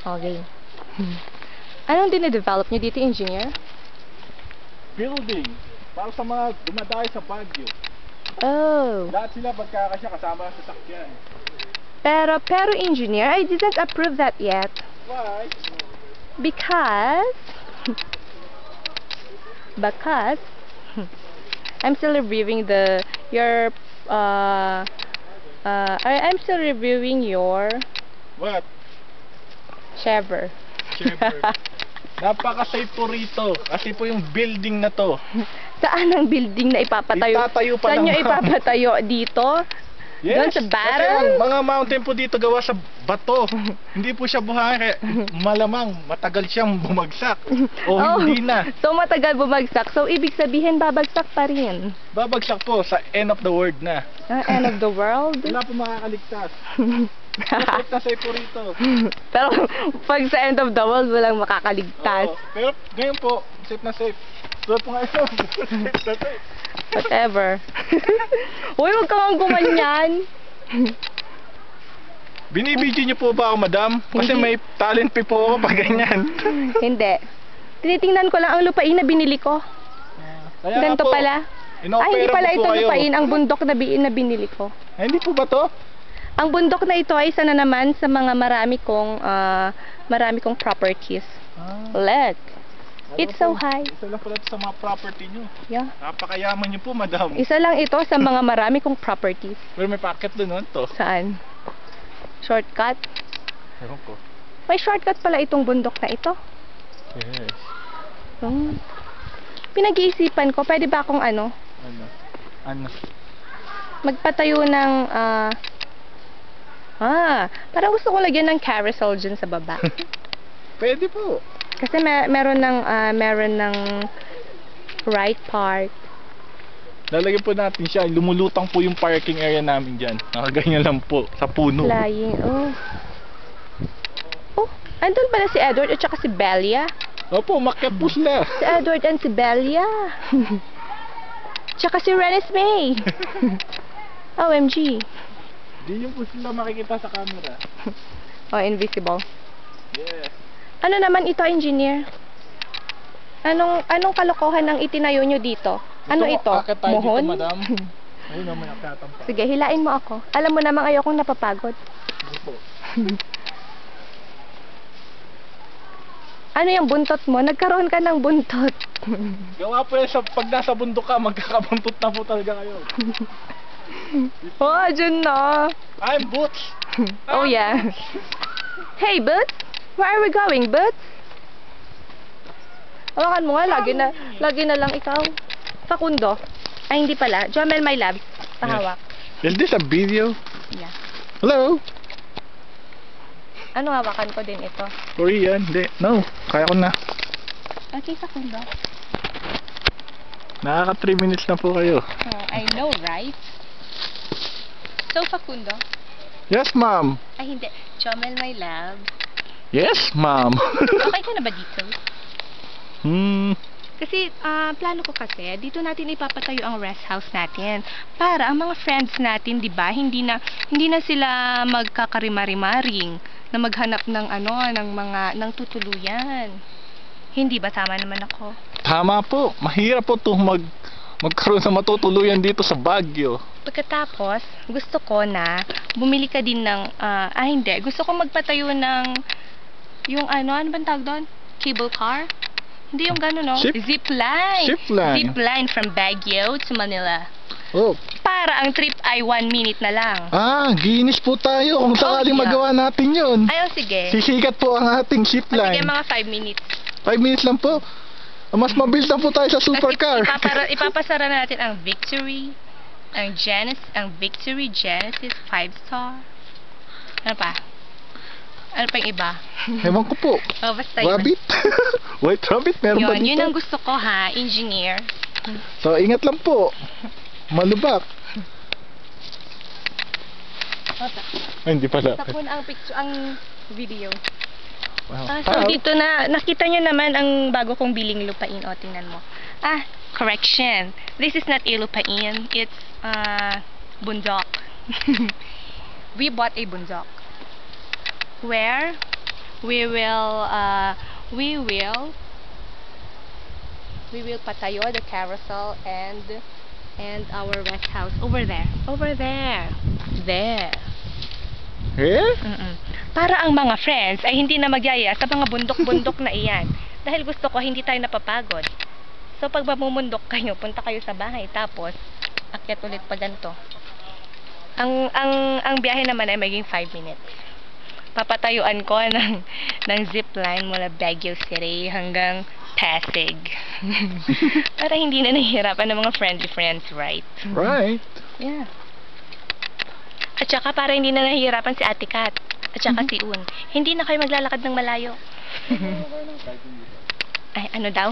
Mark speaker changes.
Speaker 1: Okay. Anong dine-develop nyo dito, engineer?
Speaker 2: Building. Para sa mga dumadayo sa Baguio.
Speaker 1: Oh.
Speaker 2: Lahat sila pagkakasya kasama sa sasakyan.
Speaker 1: Pero engineer, I didn't approve that yet.
Speaker 2: Why?
Speaker 1: Because I'm still reviewing I'm still reviewing your
Speaker 2: What?
Speaker 1: Chevre.
Speaker 2: Napaka-safe po rito. Kasi po yung building na to.
Speaker 1: Saan ang building na ipapatayo?
Speaker 2: Itatayo pa
Speaker 1: Saan
Speaker 2: lang.
Speaker 1: nyo ipapatayo? Dito? Doon sa
Speaker 2: Kasi
Speaker 1: barrel?
Speaker 2: ang mga mountain po dito gawa sa bato. Hindi po siya buhangin kaya malamang matagal siyang bumagsak. O hindi na.
Speaker 1: So matagal bumagsak. So ibig sabihin babagsak pa rin.
Speaker 2: Babagsak po sa end of the world na.
Speaker 1: End of the world?
Speaker 2: Wala po makakaligtas. Safe na safe po rito.
Speaker 1: Pero pag sa end of the world walang makakaligtas.
Speaker 2: Oo. Pero ngayon po, safe na safe. So po ngayon, safe na safe.
Speaker 1: Whatever. Uy, huwag ka mang gumanyan.
Speaker 2: Binibidyo niyo po ba ako, madam? Kasi
Speaker 1: Hindi.
Speaker 2: may talent fee po ako pag ganyan.
Speaker 1: Hindi. Tinitingnan ko lang ang lupain na binili ko.
Speaker 2: Kaya nga
Speaker 1: Ganito
Speaker 2: po,
Speaker 1: pala.
Speaker 2: inoopera
Speaker 1: Hindi pala
Speaker 2: po
Speaker 1: ito
Speaker 2: kayo.
Speaker 1: lupain. Ang bundok na binili ko.
Speaker 2: Ay, hindi po ba to?
Speaker 1: Ang bundok na ito ay isa na naman sa mga marami kong properties. Look. It's so high.
Speaker 2: Isa lang pala ito sa mga property nyo.
Speaker 1: Yeah.
Speaker 2: Napakayaman nyo po, madam.
Speaker 1: Isa lang ito sa mga marami kong properties.
Speaker 2: Pero may packet doon, no? To.
Speaker 1: Saan? Shortcut?
Speaker 2: Ewan ko.
Speaker 1: May shortcut pala itong bundok na ito.
Speaker 2: Yes.
Speaker 1: Pinag-iisipan ko, pwede ba akong
Speaker 2: Ano?
Speaker 1: magpatayo ng parang gusto kong lagyan ng carousel dyan sa baba.
Speaker 2: Pwede po.
Speaker 1: Kasi meron ng right park.
Speaker 2: Lalagyan po natin siya. Lumulutang po yung parking area namin dyan. Nakaganyan lang po. Sa puno.
Speaker 1: Flying. Oh, andun pala si Edward at saka si Belia.
Speaker 2: Opo, makyat po sila.
Speaker 1: Si Edward and si Belia. Tsaka si Renis May. OMG.
Speaker 2: Di nyo po sila makikita sa camera.
Speaker 1: Oh, invisible.
Speaker 2: Yes.
Speaker 1: Ano naman ito, engineer? Anong kalokohan ang itinayo nyo dito? Ano ito?
Speaker 2: Akit tayo dito,
Speaker 1: Mohon?
Speaker 2: madam. Ayun naman ang katampa.
Speaker 1: Sige, hilain mo ako. Alam mo namang ayokong napapagod.
Speaker 2: Hindi po.
Speaker 1: Ano yung buntot mo? Nagkaroon ka ng buntot.
Speaker 2: Gawa po yan sa pag nasa bundok ka, magkakabuntot na po talaga kayo.
Speaker 1: Oh, dyan na.
Speaker 2: I'm Boots.
Speaker 1: Oh, yeah. Hey, Boots. Where are we going, Boots? Hawakan mo nga, lagi na lang ikaw. Facundo. Ay, hindi pala. Jomel, my love. Pahawak.
Speaker 2: Is this a video?
Speaker 1: Yeah.
Speaker 2: Hello?
Speaker 1: Ano hawakan ko din ito?
Speaker 2: Korean? Hindi. No. Kaya ko na.
Speaker 1: Okay, Facundo.
Speaker 2: Nakaka 3 minutes na po kayo.
Speaker 1: I know, right? So, Facundo?
Speaker 2: Yes, ma'am.
Speaker 1: Ay, hindi. Jomel, my love.
Speaker 2: Yes, ma'am.
Speaker 1: Okay ka na ba dito? Kasi, plano ko kasi, dito natin ipapatayo ang rest house natin. Para ang mga friends natin, di ba, hindi na sila magkakarimarimaring na maghanap ng tutuluyan. Hindi ba tama naman ako?
Speaker 2: Tama po. Mahirap po to magkaroon ng matutuluyan dito sa Baguio.
Speaker 1: Pagkatapos, gusto ko na bumili ka din ng, hindi. Gusto ko magpatayo ng, yung ano bang tawag doon? Cable car? Hindi yung gano'n, no? Zipline. Zipline from Baguio to Manila.
Speaker 2: Oh.
Speaker 1: Para ang trip ay 1 minute na lang.
Speaker 2: Ginis po tayo kung sakaling magawa natin yun.
Speaker 1: Ayaw, sige.
Speaker 2: Sisikat po ang ating zipline.
Speaker 1: Sige, mga 5 minutes.
Speaker 2: 5 minutes lang po. Mas mabilis lang po tayo sa supercar.
Speaker 1: Ipapasara natin ang Victory, ang Victory Genesis 5-star. Ano pa? Ano pa yung iba?
Speaker 2: Ewan ko po.
Speaker 1: Basta yun.
Speaker 2: Rabbit? White rabbit? Meron ba dito?
Speaker 1: Yun ang gusto ko, ha, engineer.
Speaker 2: So, ingat lang po. Malubak. Ay, hindi pala.
Speaker 1: Tapos ang video.
Speaker 2: Wow.
Speaker 1: So dito na, nakita nyo naman ang bago kong biling lupain. O, tingnan mo. Correction. This is not a lupain. It's, bundok. We bought a bundok. Where we will patayo the carousel and our rest house over there. There.
Speaker 2: Eh?
Speaker 1: Para ang mga friends ay hindi na magyaya sa mga bundok-bundok na iyan. Dahil gusto ko hindi tayo napapagod. So pag mamumundok kayo, punta kayo sa bahay tapos akyat ulit pa ganito. Ang biyahe naman ay maging 5 minutes. Papatayuan ko ng zipline mula Baguio City hanggang Pasig. Para hindi na nahihirapan ng mga friendly friends, right?
Speaker 2: Right.
Speaker 1: Yeah. At saka para hindi na nahihirapan si Ate Kat at saka si Un. Hindi na kayo maglalakad ng malayo. Ay, ano daw?